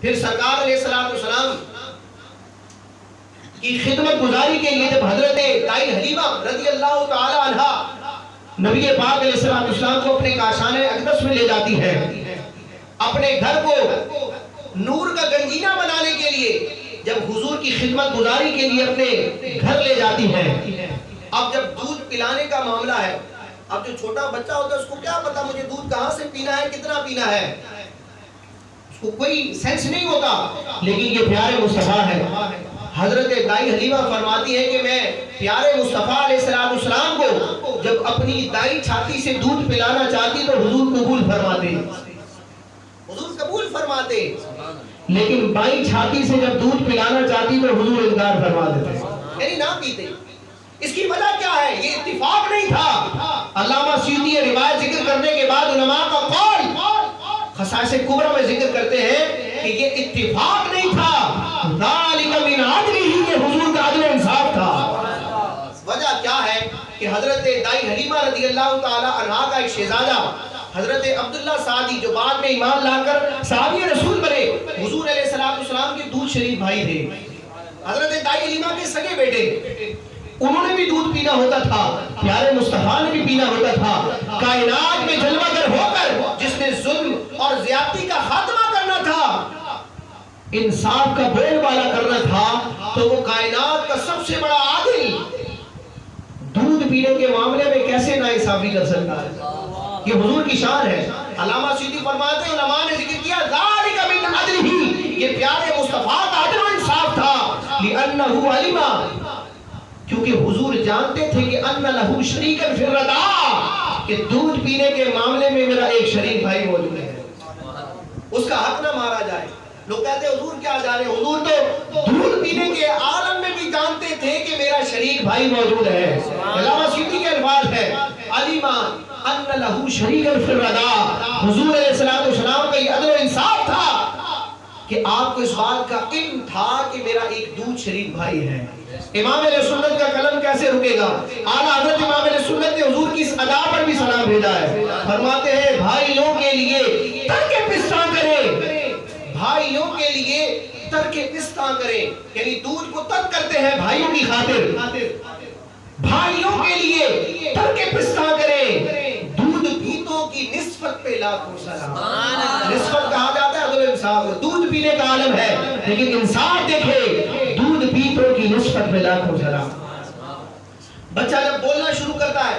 پھر سرکار علیہ السلام کی خدمت گزاری کے لیے جب حضرت دائی حلیمہ رضی اللہ تعالی عنہ نبی پاک علیہ السلام کو اپنے کاشانِ اقدس میں لے جاتی ہے، اپنے گھر کو نور کا گنجینہ بنانے کے لیے، جب حضور کی خدمت گزاری کے لیے اپنے گھر لے جاتی ہے، اب جب دودھ پلانے کا معاملہ ہے، اب جو چھوٹا بچہ ہوتا ہے اس کو کیا پتا مجھے دودھ کہاں سے پینا ہے، کتنا پینا ہے، اس کو کوئی سینس نہیں ہوتا، لیکن یہ پیارے مصطفیٰ ہے۔ حضرت دائی حلیمہ فرماتی ہے کہ میں پیارے مصطفیٰ علیہ السلام کو جب اپنی دائی چھاتی سے دودھ پلانا چاہتی تو حضور قبول فرماتے، حضور قبول فرماتے، لیکن بائیں چھاتی سے جب دودھ پلانا چاہتی تو حضور انکار فرما دیتے، یعنی نہ پیتے۔ اس کی وجہ کیا ہے؟ یہ اتفاق نہیں تھا۔ علامہ سیوطی یہ روایت ذکر کرنے کے بعد علماء کا قول خصائص کبریٰ میں ذکر کرتے ہیں کہ یہ اتفاق نہیں تھا، ذالک من عدلہ، کہ حضور کا عدل انصاف تھا۔ وجہ کیا ہے کہ حضرت دائی حلیمہ رضی اللہ تعالی عنہا کا ایک شہزادہ حضرت عبداللہ سعدی جو بعد میں ایمان لا کر صحابی رسول بنے، حضور علیہ السلام کے دودھ شریف بھائی تھے، حضرت دائی حلیمہ کے سگے بیٹے، انہوں نے بھی دودھ پینا ہوتا تھا، پیارے مصطفیٰ نے بھی پینا ہوتا تھا۔ کائنات میں جلوہ گر ہو کر جس نے ظلم اور زیادتی کا خاتمہ کرنا تھا، انصاف کا بول بالا کرنا تھا، تو وہ کائنات کا سب سے بڑا عادل دودھ پینے کے معاملے میں کیسے ناانصافی کر سکتا ہے؟ یہ حضور کی شان ہے۔ علامہ سیوطی فرماتے ہیں، علماء نے ذکر کیا ذالک من عدلہ، یہ پیارے مصطفیٰ کا عدل و انصاف تھا، لأنہ علم، کیونکہ حضور جانتے تھے کہ ان لہو شریکا فی الرضاع، کہ دودھ پینے کے معاملے میں میرا ایک شریک بھائی موجود ہے، اس کا حق نہ مارا جائے۔ لوگ کہتے ہیں حضور کیا جانے، حضور تو دودھ پینے کے عالم میں بھی جانتے تھے کہ میرا شریک بھائی موجود ہے۔ علامہ سیوطی کے الفاظ ہے، علم ان لہو شریکا فی الرضاع، حضور علیہ السلام کا یہ عدل و انصاف تھا کہ آپ کو اس بات کا علم تھا کہ میرا ایک دودھ شریک بھائی ہے۔ امام علیہ سنت کا قلم کیسے رکے گا؟ اعلیٰ حضرت امام علیہ سنت نے حضور کی اس ادا پر بھی سلام بھیجا ہے، فرماتے ہیں بھائیوں کے لیے ترک پستہ کریں، بھائیوں کے لیے ترک پستہ کریں، یعنی دودھ کو ترک کرتے ہیں بھائیوں کی خاطر، بھائیوں کے لیے ترک پستہ کریں، دودھ پیتوں کی نسبت پہ لاکھوں سلام۔ نسبت کہا جاتا ہے عدل و انصاف، دودھ پینے کا عالم ہے لیکن انصاف دیکھے، دودھ پیتوں کی نسبت پہ لاکھوں سلام۔ بچہ جب بولنا شروع کرتا ہے